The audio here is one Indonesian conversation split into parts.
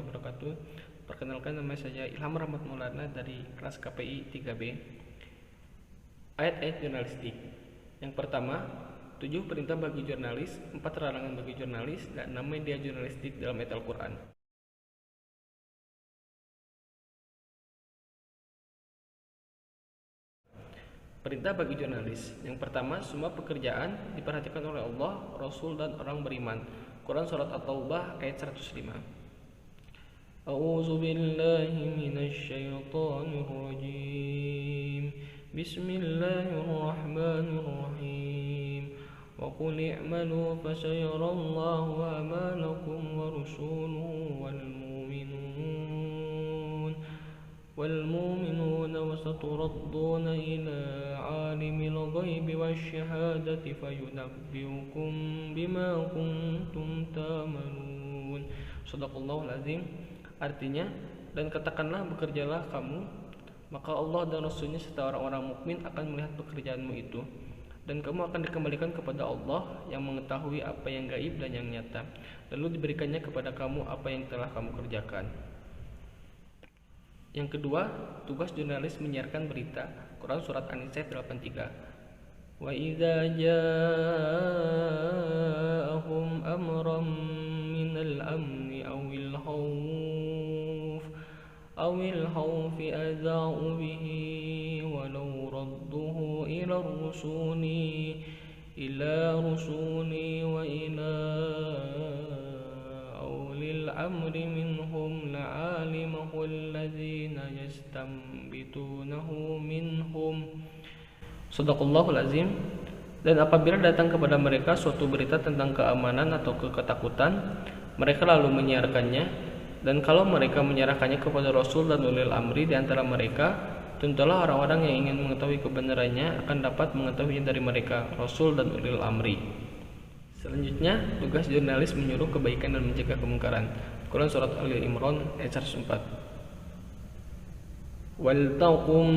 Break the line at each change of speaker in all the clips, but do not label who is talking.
wabarakatuh. Perkenalkan, nama saya Ilham Rahmat Maulana dari kelas KPI 3B. Ayat-ayat jurnalistik. Yang pertama, 7 perintah bagi jurnalis, 4 larangan bagi jurnalis, dan 6 media jurnalistik dalam ayat Al-Quran. Perintah bagi jurnalis. Yang pertama, semua pekerjaan diperhatikan oleh Allah, Rasul, dan orang beriman. Quran Surat At-Taubah ayat 105. A'udzu billahi minasy syaithanir rajim. Bismillahirrahmanirrahim. Wa qul i'malu fasayarallahu a'malakum wa rasuluhu والمؤمنون وستردون إلى عالم الغيب والشهادة فينبئكم بما كنتم تعملون. Shadaqallahul azim. Artinya, dan katakanlah bekerjalah kamu, maka Allah dan Rasulnya serta orang-orang mukmin akan melihat pekerjaanmu itu, dan kamu akan dikembalikan kepada Allah yang mengetahui apa yang gaib dan yang nyata, lalu diberikannya kepada kamu apa yang telah kamu kerjakan. Yang kedua, tugas jurnalis menyiarkan berita. Quran Surat An-Nisa 83. Wa idza ja'ahum amran minal amni awil khawf adza'u bihi walau radduhu ila rusuli wa ila ulil amri minhum la'alimahu alladhina yastanbitunahu minhum. Shadaqallahul azim. Dan apabila datang kepada mereka suatu berita tentang keamanan atau ketakutan, mereka lalu menyiarkannya, dan kalau mereka menyerahkannya kepada Rasul dan ulil amri di antara mereka, tentulah orang-orang yang ingin mengetahui kebenarannya akan dapat mengetahuinya dari mereka, Rasul dan ulil amri. Selanjutnya, tugas jurnalis menyuruh kebaikan dan mencegah kemungkaran. Quran Surat Ali Imran ayat 104. Wal taqum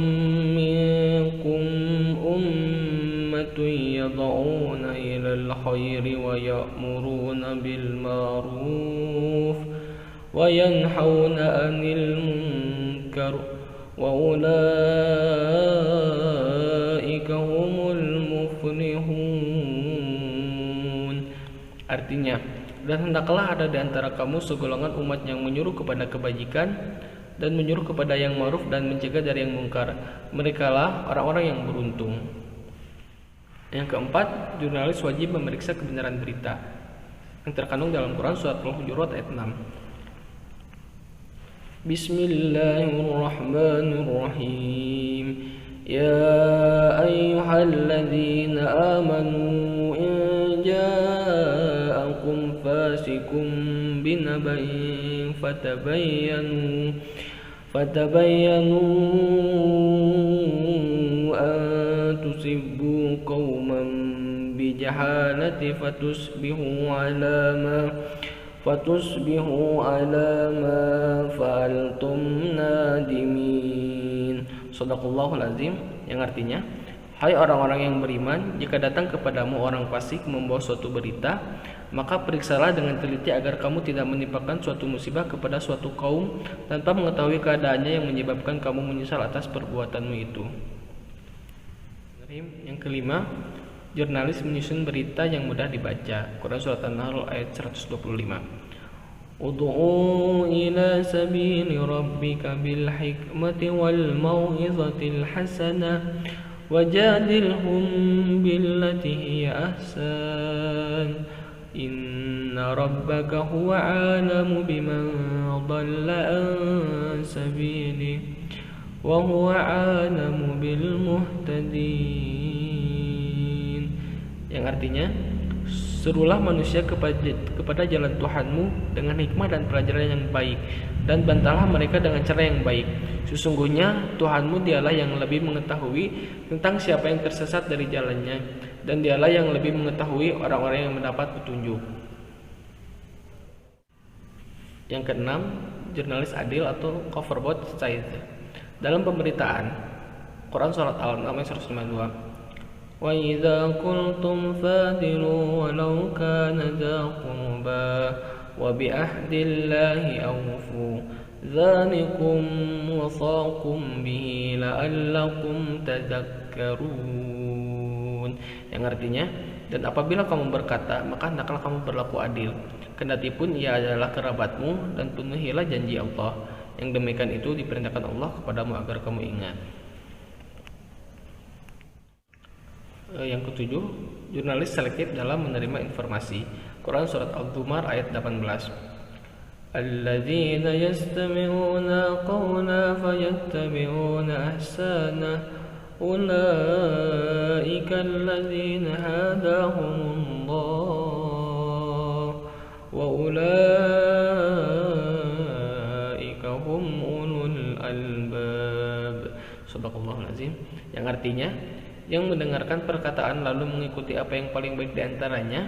minkum ummatun yad'una ilal khairi wa ya'muruna bil ma'ruf wa yanhauna 'anil munkar wa ulaika humul muflihun. Artinya, dan hendaklah ada di antara kamu segolongan umat yang menyuruh kepada kebajikan dan menyuruh kepada yang ma'ruf dan mencegah dari yang mungkar. Merekalah orang-orang yang beruntung. Yang keempat, jurnalis wajib memeriksa kebenaran berita yang terkandung dalam Quran Surat Al-Hujurat ayat 6. Bismillahirrahmanirrahim. Ya ayyuhalladzina amanu ja'akum fasikum binaba'in fatabayyanu an tusibbu qauman bijahalati fatusbihu ala ma fa'altum nadimin. Shadaqallahul azim. Yang artinya, hai orang-orang yang beriman, jika datang kepadamu orang fasik membawa suatu berita, maka periksalah dengan teliti agar kamu tidak menimpakan suatu musibah kepada suatu kaum tanpa mengetahui keadaannya yang menyebabkan kamu menyesal atas perbuatanmu itu. Yang kelima, jurnalis menyusun berita yang mudah dibaca. Quran Surat An-Nahl ayat 125. Ud'u ila sabili rabbika bil hikmati wal mau'izatil hasanah wajadilhum billati hiya ahsan inna rabbaka huwa alamu biman dhalla an sabili wa huwa alamu bil muhtadin. Yang artinya, serulah manusia kepada jalan Tuhanmu dengan hikmah dan pelajaran yang baik, dan bantahlah mereka dengan cara yang baik. Sesungguhnya Tuhanmu dialah yang lebih mengetahui tentang siapa yang tersesat dari jalannya, dan dialah yang lebih mengetahui orang-orang yang mendapat petunjuk. Yang keenam, jurnalis adil atau coverbot society. Dalam pemberitaan, Quran Surat Al-An'am ayat 152. وَإِذَا قُلْتُمْ فَاعْدِلُوا وَلَوْ كَانَ ذَا قُرْبَى وبعهد الله أوفوا ذلكم وصاكم به لعلكم تذكرون, yang artinya, dan apabila kamu berkata, maka hendaklah kamu berlaku adil, kendati pun ia adalah kerabatmu, dan penuhilah janji Allah. Yang demikian itu diperintahkan Allah kepadamu agar kamu ingat. Yang ketujuh, jurnalis selektif dalam menerima informasi. Quran surat Al-Zumar ayat 18. Alladzina yastami'una qawla fayattabi'una ahsana ulaika alladzina hadahumullah wa ulaika hum ulul albab. Shadaqallahul azim. Yang artinya, yang mendengarkan perkataan lalu mengikuti apa yang paling baik di antaranya,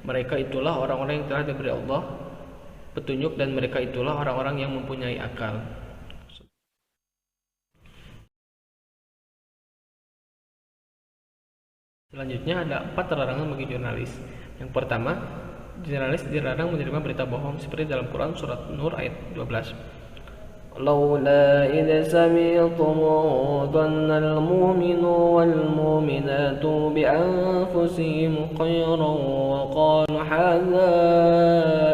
mereka itulah orang-orang yang telah diberi Allah petunjuk, dan mereka itulah orang-orang yang mempunyai akal. Selanjutnya ada 4 larangan bagi jurnalis. Yang pertama, jurnalis dilarang menerima berita bohong seperti dalam Quran surat Nur ayat 12. Laula idza sami'tumu dhanna al-mu'minu wal-mu'minatu bi anfusihim khairan wa qalu hadza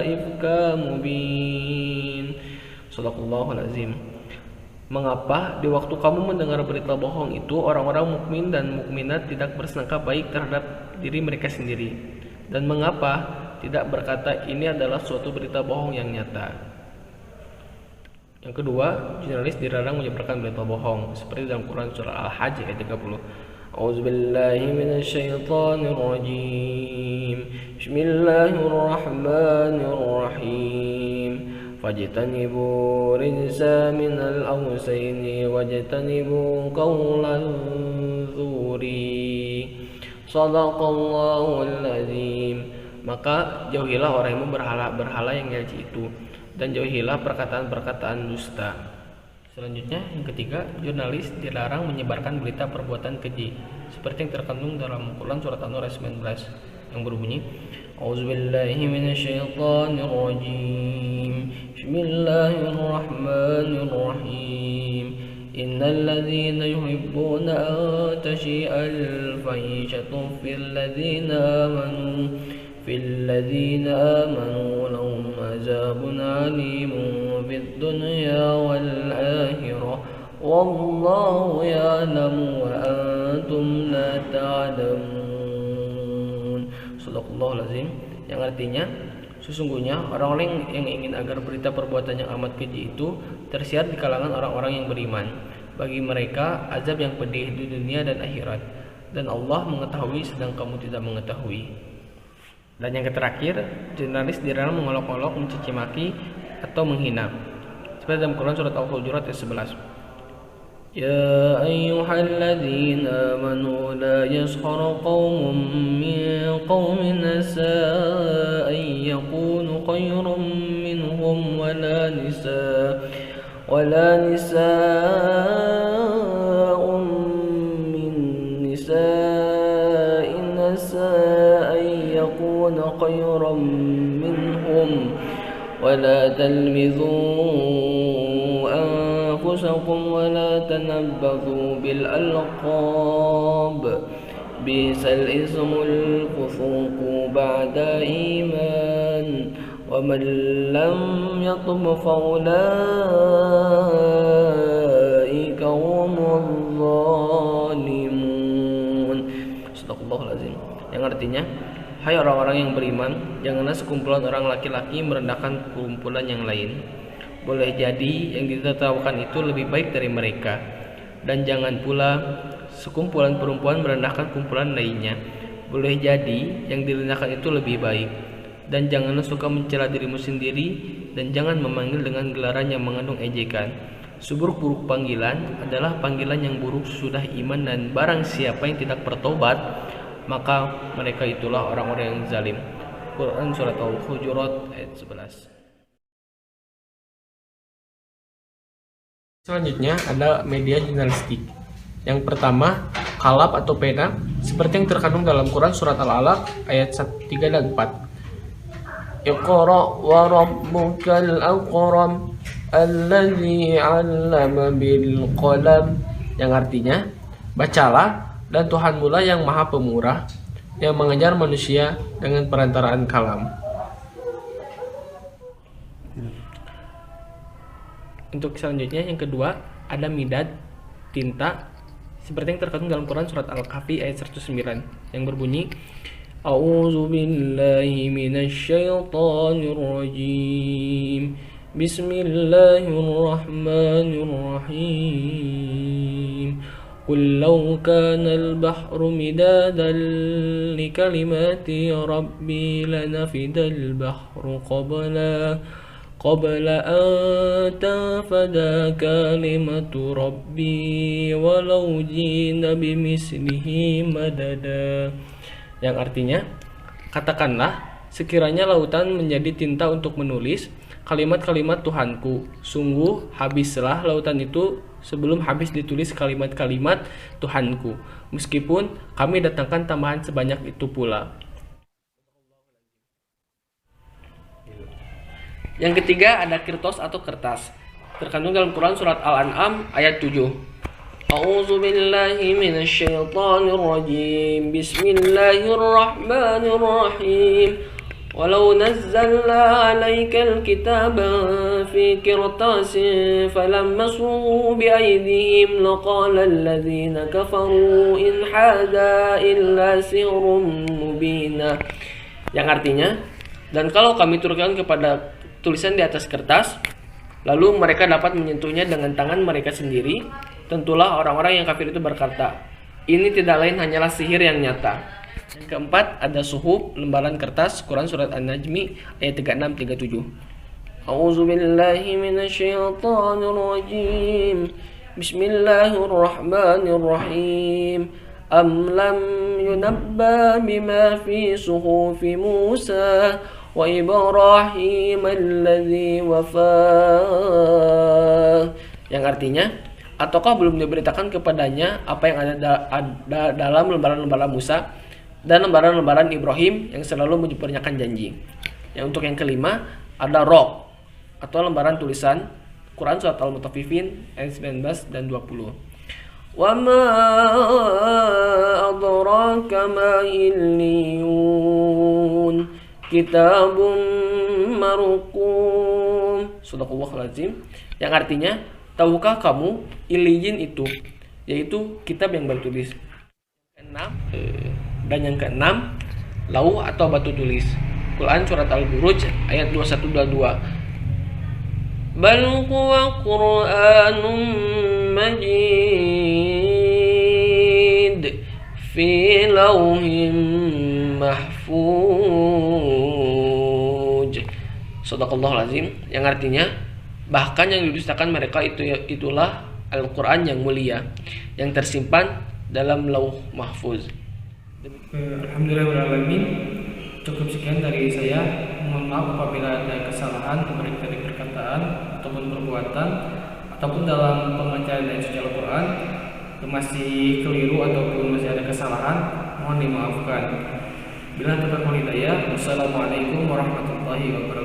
ifka mubin. Shadaqallahul azim. Mengapa di waktu kamu mendengar berita bohong itu orang-orang mukmin dan mukminat tidak bersangka baik terhadap diri mereka sendiri, dan mengapa tidak berkata ini adalah suatu berita bohong yang nyata? Yang kedua, jurnalis dilarang menyebarkan berita bohong seperti dalam Quran surah Al-Hajj ayat 30. A'udzubillahi minasyaitonir rajim. Bismillahirrahmanirrahim. Fajtanibu rijsa minal awsaini wajtanibu qawlan dzuri. Shadaqallahul azim. Maka jauhilah orang yang berhala yang nyalci itu, dan jauhilah perkataan-perkataan dusta. Selanjutnya, yang ketiga, jurnalis dilarang menyebarkan berita perbuatan keji seperti yang terkandung dalam Quran surat An-Nur ayat 19 yang berbunyi, A'udzubillahi minasyaitonir rajim. Bismillahirrahmanirrahim. Innal ladzina yuhibbuna an tashi'al fahishatu fil ladzina amanu lahum azabun alimun fid dunya wal akhirah wallahu ya'lamu wa antum la ta'lamun. Shadaqallahul azim. Yang artinya, sesungguhnya orang-orang yang ingin agar berita perbuatan yang amat keji itu tersiar di kalangan orang-orang yang beriman, bagi mereka azab yang pedih di dunia dan akhirat, dan Allah mengetahui sedang kamu tidak mengetahui. Dan yang terakhir, jurnalis dilarang mengolok-olok, mencaci maki atau menghina seperti dalam Quran surat Al-Hujurat ayat 11. Ya ayyuhalladzina amanu la yaskhar qaumun min qaumin asa an yakunu khairan minhum wala nisa'un min nisa'in asa an yakuna khairan minhum wala talmizuu أنفسكم ولا تنبذوا بالألقاب بئس الاسم الفسوق بعد إيمان ومن لم يتب فأولئك هم الظالمون. Astagfirullahaladzim. Yang artinya, hai orang-orang yang beriman, janganlah sekumpulan orang laki-laki merendahkan kumpulan yang lain. Boleh jadi yang ditertawakan itu lebih baik dari mereka, dan jangan pula sekumpulan perempuan merendahkan kumpulan lainnya. Boleh jadi yang direndahkan itu lebih baik. Dan janganlah suka mencela dirimu sendiri, dan jangan memanggil dengan gelaran yang mengandung ejekan. Seburuk-buruk panggilan adalah panggilan yang buruk sesudah iman, dan barang siapa yang tidak bertobat, maka mereka itulah orang-orang yang zalim. Quran surat Al-Hujurat ayat 11. Selanjutnya ada media jurnalistik. Yang pertama, kalap atau pena seperti yang terkandung dalam Quran surat Al-Alaq ayat 3 dan 4. Iqra wa rabbukal akram alladzi 'allama bil qalam, yang artinya bacalah dan Tuhanmu lah yang maha pemurah yang mengajar manusia dengan perantaraan kalam. Untuk selanjutnya yang kedua ada midad, tinta, seperti yang terkandung dalam Quran surat Al-Kahfi ayat 109 yang berbunyi A'udzu billahi minasyaitonir rajim. Bismillahirrahmanirrahim. Qul law kana al-bahru midadan li kalimati rabbi lanafidal bahru qabla an tanfada kalimatu rabbi walau jina bimislihi madada, yang artinya katakanlah sekiranya lautan menjadi tinta untuk menulis kalimat-kalimat Tuhanku, sungguh habislah lautan itu sebelum habis ditulis kalimat-kalimat Tuhanku, meskipun kami datangkan tambahan sebanyak itu pula. Yang ketiga ada kirtos atau kertas, terkandung dalam Quran surat Al-An'am ayat 7. A'udzu billahi minasyaitonir rajim. Bismillahirrahmanirrahim. Walau nazzalna 'alaikal kitaba fi qirtasin falamasuhu biaydihim laqala alladzina kafaru in hadza illa sihrun mubina, yang artinya dan kalau kami turunkan kepada tulisan di atas kertas, lalu mereka dapat menyentuhnya dengan tangan mereka sendiri, tentulah orang-orang yang kafir itu berkata, ini tidak lain hanyalah sihir yang nyata. Yang keempat ada suhuf, lembaran kertas, Quran surat An-Najmi ayat 36-37. A'udzu billahi minasyaitonir rajim. Bismillahirrahmanirrahim. Am lam yunabba bima fi suhufi Musa wa Ibrahim alladzi wafa, yang artinya ataukah belum diberitakan kepadanya apa yang ada dalam lembaran-lembaran Musa dan lembaran-lembaran Ibrahim yang selalu menyempurnakan janji. Yang untuk yang kelima ada rok atau lembaran tulisan Quran surat Al-Mutaffifin ayat 19 dan 20. Wa ma adraka ma illiyun kitabun marqum. Shadaqallahul azim, yang artinya tahukah kamu Iliyin itu, yaitu kitab yang bertulis. Dan yang keenam lauh atau batu tulis, Quran surat Al-Buruj ayat 21-22. Bal huwa Qur'anun majid fi lauhin mahfuz. Shadaqallahul azim, yang artinya bahkan yang didustakan mereka itulah Al-Quran yang mulia yang tersimpan dalam lauh mahfuz. Alhamdulillahirrahmanirrahim. Cukup sekian dari saya. Mohon maaf apabila ada kesalahan baik dari perkataan ataupun perbuatan ataupun dalam pembacaan dan suci Al-Quran masih keliru ataupun masih ada kesalahan, mohon dimaafkan. Bila taufiq wal hidayah. Wassalamualaikum warahmatullahi wabarakatuh.